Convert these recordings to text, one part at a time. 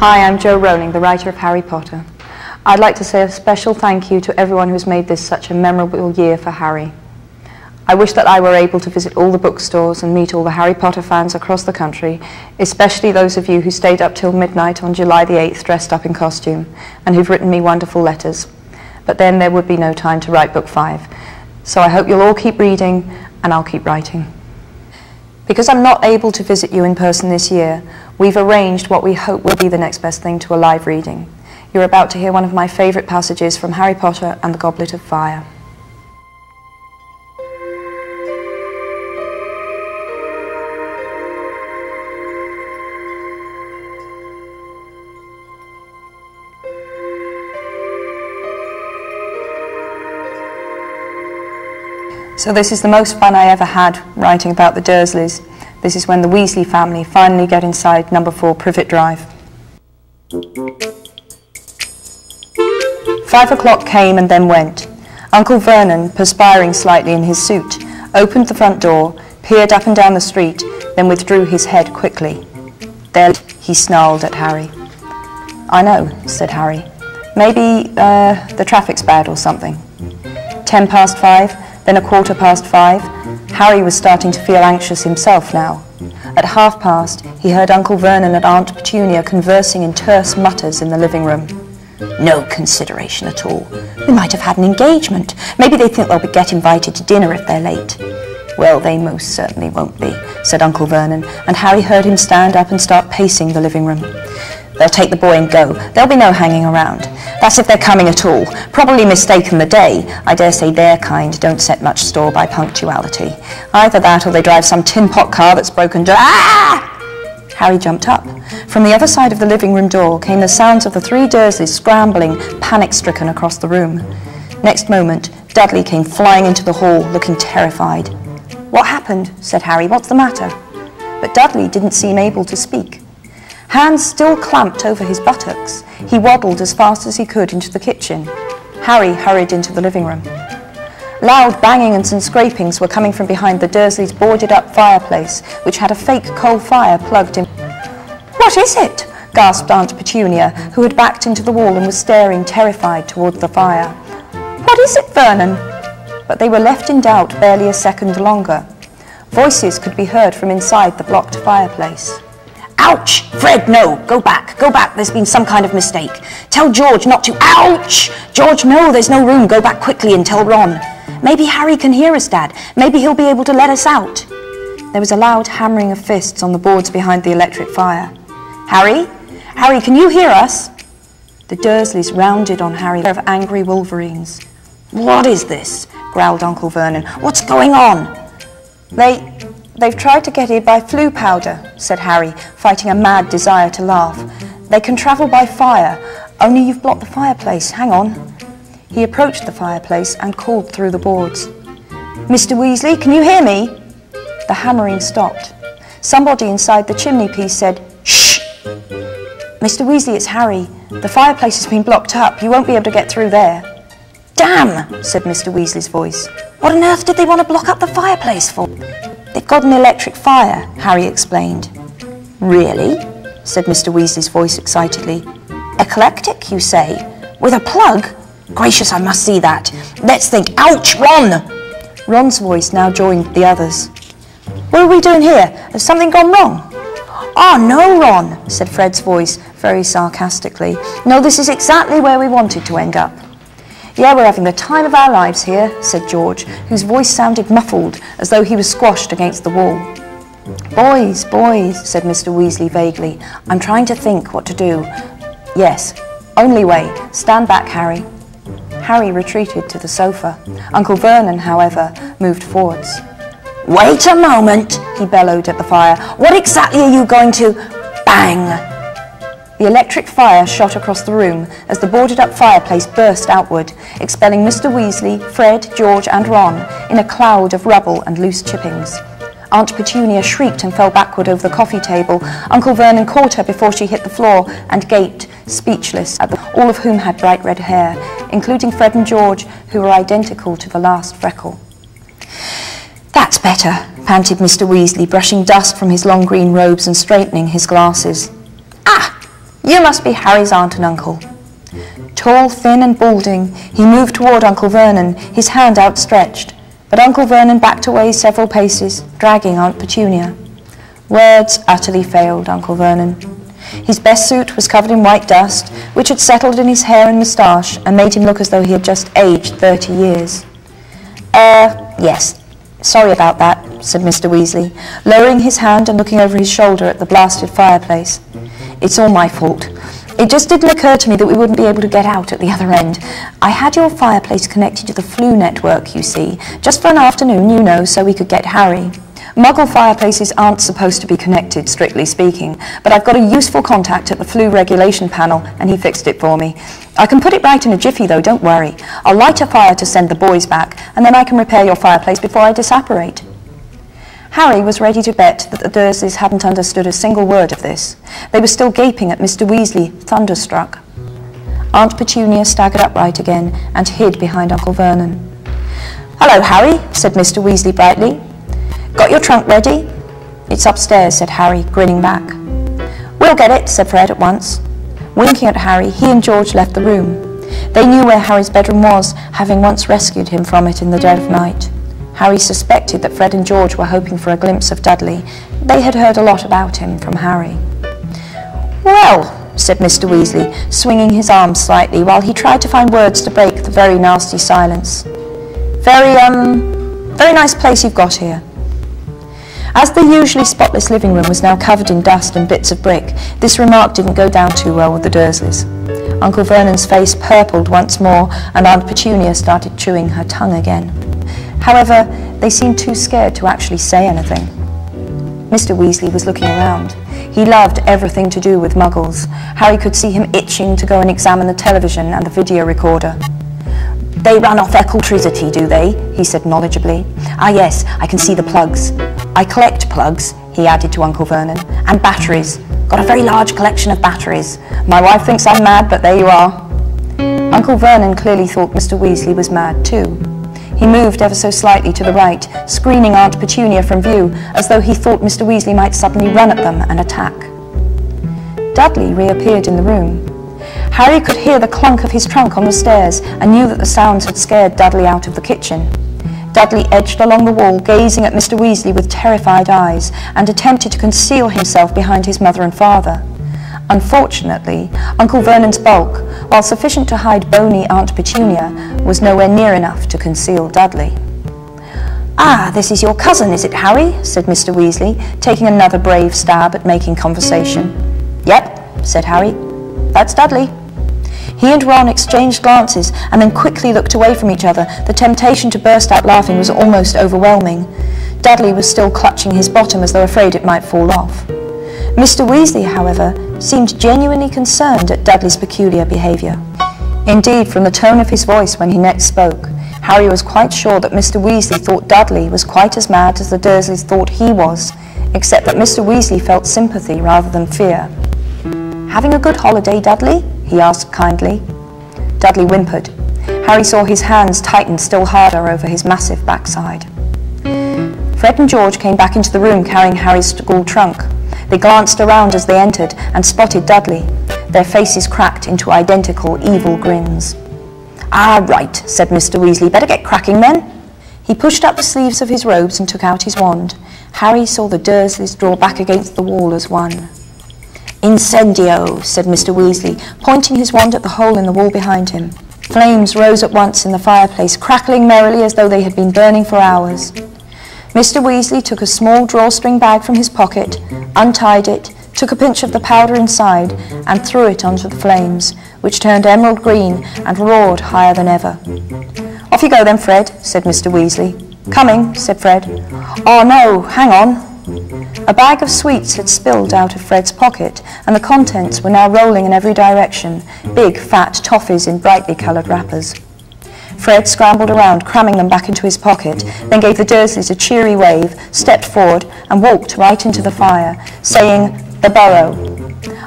Hi, I'm Jo Rowling, the writer of Harry Potter. I'd like to say a special thank you to everyone who's made this such a memorable year for Harry. I wish that I were able to visit all the bookstores and meet all the Harry Potter fans across the country, especially those of you who stayed up till midnight on July the 8th dressed up in costume, and who've written me wonderful letters. But then there would be no time to write book 5. So I hope you'll all keep reading, and I'll keep writing. Because I'm not able to visit you in person this year, we've arranged what we hope will be the next best thing to a live reading. You're about to hear one of my favourite passages from Harry Potter and the Goblet of Fire. So this is the most fun I ever had writing about the Dursleys. This is when the Weasley family finally get inside number 4 Privet Drive. 5 o'clock came and then went. Uncle Vernon, perspiring slightly in his suit, opened the front door, peered up and down the street, then withdrew his head quickly. There, he snarled at Harry. "I know," said Harry. "Maybe the traffic's bad or something." 10 past 5, then 5:15. Harry was starting to feel anxious himself now. At 5:30, he heard Uncle Vernon and Aunt Petunia conversing in terse mutters in the living room. "No consideration at all. We might have had an engagement. Maybe they think they'll get invited to dinner if they're late." "Well, they most certainly won't be," said Uncle Vernon, and Harry heard him stand up and start pacing the living room. "They'll take the boy and go. There'll be no hanging around. That's if they're coming at all. Probably mistaken the day. I dare say their kind don't set much store by punctuality. Either that or they drive some tin pot car that's broken down." "Ah!" Harry jumped up. From the other side of the living room door came the sounds of the 3 Dursleys scrambling, panic-stricken across the room. Next moment, Dudley came flying into the hall, looking terrified. "What happened?" said Harry. "What's the matter?" But Dudley didn't seem able to speak. Hands still clamped over his buttocks, he waddled as fast as he could into the kitchen. Harry hurried into the living room. Loud bangings and scrapings were coming from behind the Dursleys' boarded-up fireplace, which had a fake coal fire plugged in. "What is it?" gasped Aunt Petunia, who had backed into the wall and was staring terrified towards the fire. "What is it, Vernon?" But they were left in doubt barely a second longer. Voices could be heard from inside the blocked fireplace. "Ouch! Fred, no! Go back! Go back! There's been some kind of mistake. Tell George not to— Ouch! George, no! There's no room. Go back quickly and tell Ron. Maybe Harry can hear us, Dad. Maybe he'll be able to let us out." There was a loud hammering of fists on the boards behind the electric fire. "Harry? Harry, can you hear us?" The Dursleys rounded on Harry of angry wolverines. "What is this?" growled Uncle Vernon. "What's going on?" They've tried to get here by flue powder," said Harry, fighting a mad desire to laugh. "They can travel by fire, only you've blocked the fireplace. Hang on." He approached the fireplace and called through the boards. "Mr. Weasley, can you hear me?" The hammering stopped. Somebody inside the chimney piece said, "Shh!" "Mr. Weasley, it's Harry. The fireplace has been blocked up. You won't be able to get through there." "Damn!" said Mr. Weasley's voice. "What on earth did they want to block up the fireplace for?" "They've got an electric fire," Harry explained. "Really?" said Mr. Weasley's voice excitedly. "Eclectic, you say? With a plug? Gracious, I must see that. Let's think. Ouch, Ron!" Ron's voice now joined the others. "What are we doing here? Has something gone wrong?" "Oh, no, Ron," said Fred's voice very sarcastically. "No, this is exactly where we wanted to end up." "Yeah, we're having the time of our lives here," said George, whose voice sounded muffled, as though he was squashed against the wall. "Boys, boys," said Mr. Weasley vaguely. "I'm trying to think what to do." "Yes, only way. Stand back, Harry." Harry retreated to the sofa. Uncle Vernon, however, moved forwards. "Wait a moment," he bellowed at the fire. "What exactly are you going to— Bang!" The electric fire shot across the room as the boarded-up fireplace burst outward, expelling Mr. Weasley, Fred, George and Ron in a cloud of rubble and loose chippings. Aunt Petunia shrieked and fell backward over the coffee table. Uncle Vernon caught her before she hit the floor and gaped, speechless, all of whom had bright red hair, including Fred and George, who were identical to the last freckle. "That's better," panted Mr. Weasley, brushing dust from his long green robes and straightening his glasses. "Ah!" You must be Harry's aunt and uncle." Tall, thin and balding, he moved toward Uncle Vernon, his hand outstretched, but Uncle Vernon backed away several paces, dragging Aunt Petunia. Words utterly failed Uncle Vernon. His best suit was covered in white dust, which had settled in his hair and moustache and made him look as though he had just aged 30 years. Yes, sorry about that," said Mr. Weasley, lowering his hand and looking over his shoulder at the blasted fireplace. "It's all my fault. It just didn't occur to me that we wouldn't be able to get out at the other end. I had your fireplace connected to the flue network, you see, just for an afternoon, you know, so we could get Harry. Muggle fireplaces aren't supposed to be connected, strictly speaking, but I've got a useful contact at the flue regulation panel, and he fixed it for me. I can put it right in a jiffy, though, don't worry. I'll light a fire to send the boys back, and then I can repair your fireplace before I disapparate." Harry was ready to bet that the Dursleys hadn't understood a single word of this. They were still gaping at Mr. Weasley, thunderstruck. Aunt Petunia staggered upright again and hid behind Uncle Vernon. "Hello, Harry," said Mr. Weasley brightly. "Got your trunk ready?" "It's upstairs," said Harry, grinning back. "We'll get it," said Fred at once. Winking at Harry, he and George left the room. They knew where Harry's bedroom was, having once rescued him from it in the dead of night. Harry suspected that Fred and George were hoping for a glimpse of Dudley. They had heard a lot about him from Harry. "Well," said Mr. Weasley, swinging his arms slightly while he tried to find words to break the very nasty silence. Very nice place you've got here." As the usually spotless living room was now covered in dust and bits of brick, this remark didn't go down too well with the Dursleys. Uncle Vernon's face purpled once more, and Aunt Petunia started chewing her tongue again. However, they seemed too scared to actually say anything. Mr. Weasley was looking around. He loved everything to do with Muggles. Harry could see him itching to go and examine the television and the video recorder. "They run off electricity, do they?" he said knowledgeably. "Ah yes, I can see the plugs. I collect plugs," he added to Uncle Vernon, "and batteries. Got a very large collection of batteries. My wife thinks I'm mad, but there you are." Uncle Vernon clearly thought Mr. Weasley was mad too. He moved ever so slightly to the right, screening Aunt Petunia from view, as though he thought Mr. Weasley might suddenly run at them and attack. Dudley reappeared in the room. Harry could hear the clunk of his trunk on the stairs and knew that the sounds had scared Dudley out of the kitchen. Dudley edged along the wall, gazing at Mr. Weasley with terrified eyes, and attempted to conceal himself behind his mother and father. Unfortunately, Uncle Vernon's bulk, while sufficient to hide bony Aunt Petunia, was nowhere near enough to conceal Dudley. "Ah, this is your cousin, is it, Harry?" said Mr. Weasley, taking another brave stab at making conversation. "Yep," said Harry. "That's Dudley." He and Ron exchanged glances and then quickly looked away from each other. The temptation to burst out laughing was almost overwhelming. Dudley was still clutching his bottom as though afraid it might fall off. Mr. Weasley, however, seemed genuinely concerned at Dudley's peculiar behaviour. Indeed, from the tone of his voice when he next spoke, Harry was quite sure that Mr. Weasley thought Dudley was quite as mad as the Dursleys thought he was, except that Mr. Weasley felt sympathy rather than fear. "Having a good holiday, Dudley?" he asked kindly. Dudley whimpered. Harry saw his hands tighten still harder over his massive backside. Fred and George came back into the room carrying Harry's school trunk. They glanced around as they entered and spotted Dudley. Their faces cracked into identical evil grins. "Ah, right," said Mr. Weasley. "Better get cracking then." He pushed up the sleeves of his robes and took out his wand. Harry saw the Dursleys draw back against the wall as one. "Incendio," said Mr. Weasley, pointing his wand at the hole in the wall behind him. Flames rose at once in the fireplace, crackling merrily as though they had been burning for hours. Mr. Weasley took a small drawstring bag from his pocket, untied it, took a pinch of the powder inside, and threw it onto the flames, which turned emerald green and roared higher than ever. "Off you go then, Fred," said Mr. Weasley. "Coming," said Fred. "Oh no, hang on." A bag of sweets had spilled out of Fred's pocket, and the contents were now rolling in every direction, big, fat toffees in brightly coloured wrappers. Fred scrambled around, cramming them back into his pocket, then gave the Dursleys a cheery wave, stepped forward, and walked right into the fire, saying, "The burrow."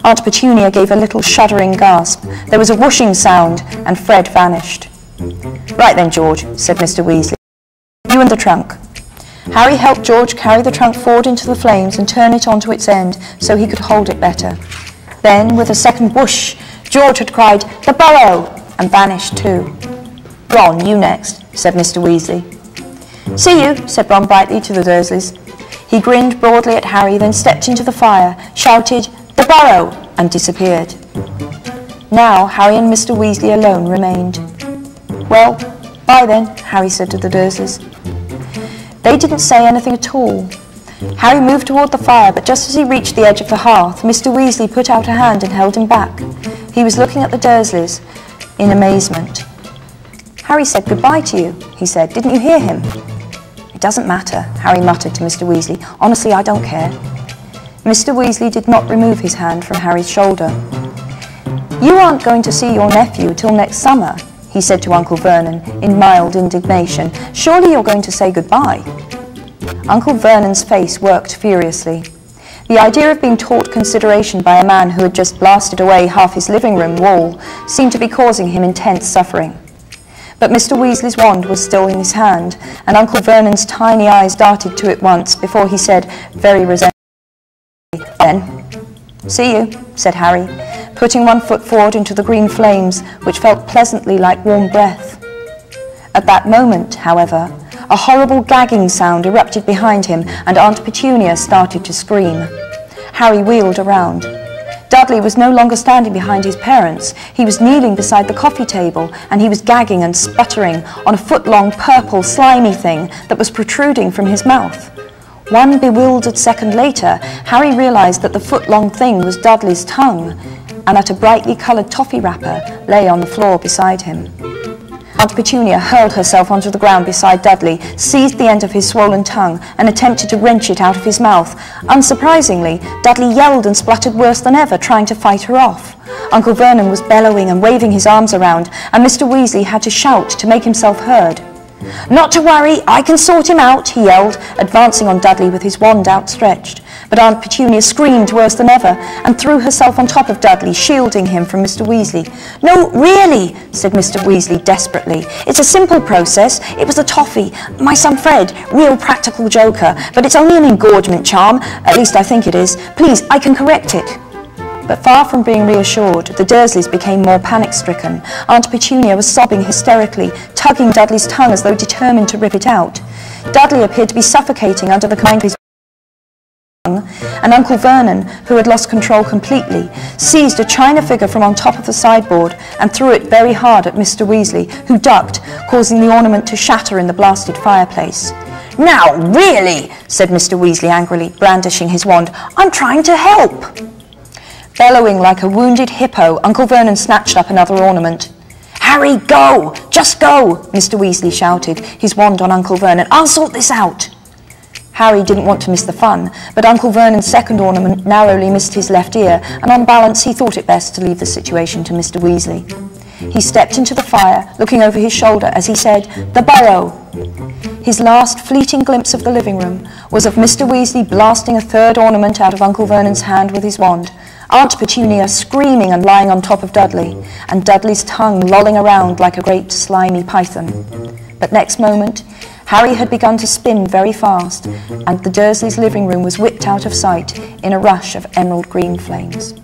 Aunt Petunia gave a little shuddering gasp. There was a whooshing sound, and Fred vanished. "Right then, George," said Mr. Weasley. "You and the trunk." Harry helped George carry the trunk forward into the flames and turn it onto its end so he could hold it better. Then, with a second whoosh, George had cried, "The burrow!" and vanished too. "Ron, you next," said Mr. Weasley. "See you," said Ron brightly to the Dursleys. He grinned broadly at Harry, then stepped into the fire, shouted, "The burrow!" and disappeared. Now Harry and Mr. Weasley alone remained. "Well, bye then," Harry said to the Dursleys. They didn't say anything at all. Harry moved toward the fire, but just as he reached the edge of the hearth, Mr. Weasley put out a hand and held him back. He was looking at the Dursleys in amazement. "Harry said goodbye to you," he said. "Didn't you hear him?" "It doesn't matter," Harry muttered to Mr. Weasley. "Honestly, I don't care." Mr. Weasley did not remove his hand from Harry's shoulder. "You aren't going to see your nephew till next summer," he said to Uncle Vernon in mild indignation. "Surely you're going to say goodbye." Uncle Vernon's face worked furiously. The idea of being taught consideration by a man who had just blasted away half his living room wall seemed to be causing him intense suffering. But Mr. Weasley's wand was still in his hand, and Uncle Vernon's tiny eyes darted to it once before he said, very resentfully, "Then, see you," said Harry, putting one foot forward into the green flames, which felt pleasantly like warm breath. At that moment, however, a horrible gagging sound erupted behind him, and Aunt Petunia started to scream. Harry wheeled around. Dudley was no longer standing behind his parents. He was kneeling beside the coffee table, and he was gagging and sputtering on a foot-long purple slimy thing that was protruding from his mouth. One bewildered second later, Harry realized that the foot-long thing was Dudley's tongue, and that a brightly coloured toffee wrapper lay on the floor beside him. Aunt Petunia hurled herself onto the ground beside Dudley, seized the end of his swollen tongue, and attempted to wrench it out of his mouth. Unsurprisingly, Dudley yelled and spluttered worse than ever, trying to fight her off. Uncle Vernon was bellowing and waving his arms around, and Mr. Weasley had to shout to make himself heard. "Not to worry, I can sort him out," he yelled, advancing on Dudley with his wand outstretched. But Aunt Petunia screamed worse than ever and threw herself on top of Dudley, shielding him from Mr. Weasley. "No, really," said Mr. Weasley desperately. "It's a simple process. It was the toffee. My son Fred, real practical joker, but it's only an engorgement charm. At least I think it is. Please, I can correct it." But far from being reassured, the Dursleys became more panic-stricken. Aunt Petunia was sobbing hysterically, tugging Dudley's tongue as though determined to rip it out. Dudley appeared to be suffocating under the command of his tongue, and Uncle Vernon, who had lost control completely, seized a china figure from on top of the sideboard and threw it very hard at Mr. Weasley, who ducked, causing the ornament to shatter in the blasted fireplace. "Now, really," said Mr. Weasley angrily, brandishing his wand, "I'm trying to help." Bellowing like a wounded hippo, Uncle Vernon snatched up another ornament. "Harry, go! Just go!" Mr. Weasley shouted, his wand on Uncle Vernon. "I'll sort this out!" Harry didn't want to miss the fun, but Uncle Vernon's second ornament narrowly missed his left ear, and on balance he thought it best to leave the situation to Mr. Weasley. He stepped into the fire, looking over his shoulder as he said, "The burrow!" His last fleeting glimpse of the living room was of Mr. Weasley blasting a third ornament out of Uncle Vernon's hand with his wand, Aunt Petunia screaming and lying on top of Dudley, and Dudley's tongue lolling around like a great slimy python. But next moment, Harry had begun to spin very fast, and the Dursleys' living room was whipped out of sight in a rush of emerald green flames.